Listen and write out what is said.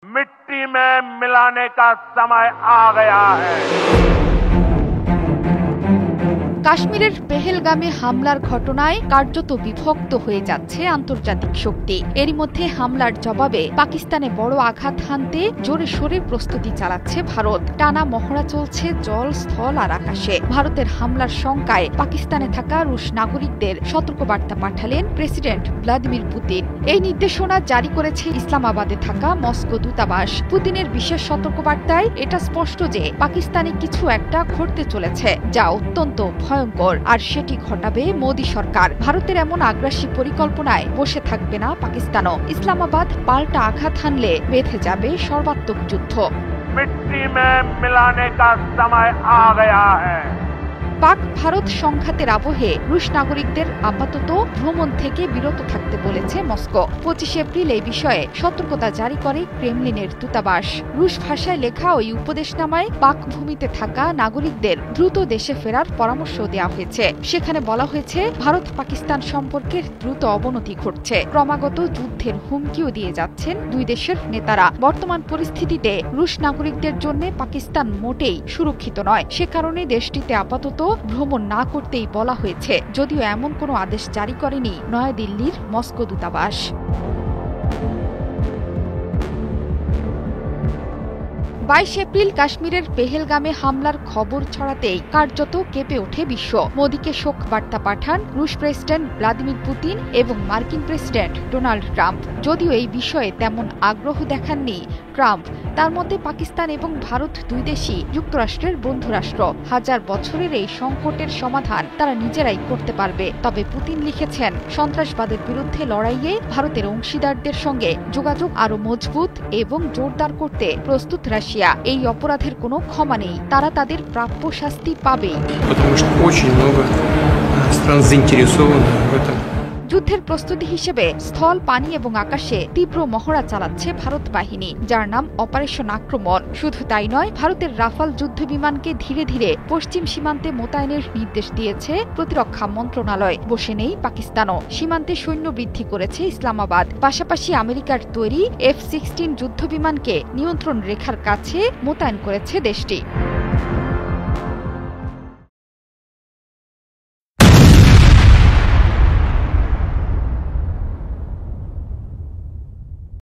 मिट्टी में मिलाने का समय आ गया है। কাশ্মীরের পেহেলগামে হামলার ঘটনায় কার্যত বিভক্ত হয়ে যাচ্ছে আন্তর্জাতিক শক্তি। এরই মধ্যে হামলার জবাবে পাকিস্তানে বড় আঘাত হানতে জোরে সোরে প্রস্তুতি চালাচ্ছে ভারত। টানা মহড়া চলছে জল, স্থল আর আকাশে। ভারতের হামলার শঙ্কায় পাকিস্তানে থাকা রুশ নাগরিকদের সতর্কবার্তা পাঠালেন প্রেসিডেন্ট ভ্লাদিমির পুতিন। এই নির্দেশনা জারি করেছে ইসলামাবাদে থাকা মস্কো দূতাবাস। পুতিনের বিশেষ সতর্কবার্তায় এটা স্পষ্ট যে পাকিস্তানে কিছু একটা ঘটতে চলেছে, যা অত্যন্ত ভয়ঙ্কর, আর সেটি ঘটাবে মোদি সরকার। ভারতের এমন আগ্রাসী পরিকল্পনায় বসে থাকবে না পাকিস্তানও। ইসলামাবাদ পাল্টা আঘাত হানলে বেঁধে যাবে সর্বাত্মক যুদ্ধ। मिट्टी में मिलाने का समय आ गया है। পাক ভারত সংঘাতের আবহে রুশ নাগরিকদের আপাতত ভ্রমণ থেকে বিরত থাকতে বলেছে মস্কো। 25 এপ্রিল এই বিষয়ে সতর্কতা জারি করে ক্রেমলিনের দূতাবাস। রুশ ভাষায় লেখা ওই উপদেশনামায় পাক ভূমিতে থাকা নাগরিকদের দ্রুত দেশে ফেরার পরামর্শ দেওয়া হয়েছে। সেখানে বলা হয়েছে, ভারত পাকিস্তান সম্পর্কের দ্রুত অবনতি ঘটছে। ক্রমাগত যুদ্ধের হুমকিও দিয়ে যাচ্ছেন দুই দেশের নেতারা। বর্তমান পরিস্থিতিতে রুশ নাগরিকদের জন্য পাকিস্তান মোটেই সুরক্ষিত নয়। সে কারণে দেশটিতে আপাতত ভ্রমণ না করতেই বলা হয়েছে, যদিও এমন কোনো আদেশ জারি করেনি নয়াদিল্লির মস্কো দূতাবাস। 22 এপ্রিল কাশ্মীরের পেহেলগামে হামলার খবর ছড়াতেই কার্যত কেঁপে ওঠে বিশ্ব। মোদিকে শোক বার্তা পাঠান রুশ প্রেসিডেন্ট ভ্লাদিমির পুতিন এবং মার্কিন প্রেসিডেন্ট ডোনাল্ড ট্রাম্প। যদিও এই বিষয়ে তেমন আগ্রহ দেখাননি ট্রাম্প। তার মধ্যে পাকিস্তান এবং ভারত দুই দেশই যুক্তরাষ্ট্রের বন্ধু রাষ্ট্র। হাজার বছরের এই সংকটের সমাধান তারা নিজেরাই করতে পারবে। তবে পুতিন লিখেছেন, সন্ত্রাসবাদের বিরুদ্ধে লড়াইয়ে ভারতের অংশীদারদের সঙ্গে যোগাযোগ আরো মজবুত এবং জোরদার করতে প্রস্তুত রাশিয়া। এই অপরাধের কোনো ক্ষমা নেই, তারা তাদের প্রাপ্য শাস্তি পাবেই। যুদ্ধের প্রস্তুতি হিসেবে স্থল, পানি এবং আকাশে তীব্র মহড়া চালাচ্ছে ভারত বাহিনী, যার নাম অপারেশন আক্রমণ। শুধু তাই নয়, ভারতের রাফাল যুদ্ধ বিমানকে ধীরে ধীরে পশ্চিম সীমান্তে মোতায়েনের নির্দেশ দিয়েছে প্রতিরক্ষা মন্ত্রণালয়। বসে নেই পাকিস্তানও। সীমান্তে সৈন্য বৃদ্ধি করেছে ইসলামাবাদ। পাশাপাশি আমেরিকার তৈরি F-16 যুদ্ধ বিমানকে নিয়ন্ত্রণ রেখার কাছে মোতায়েন করেছে দেশটি।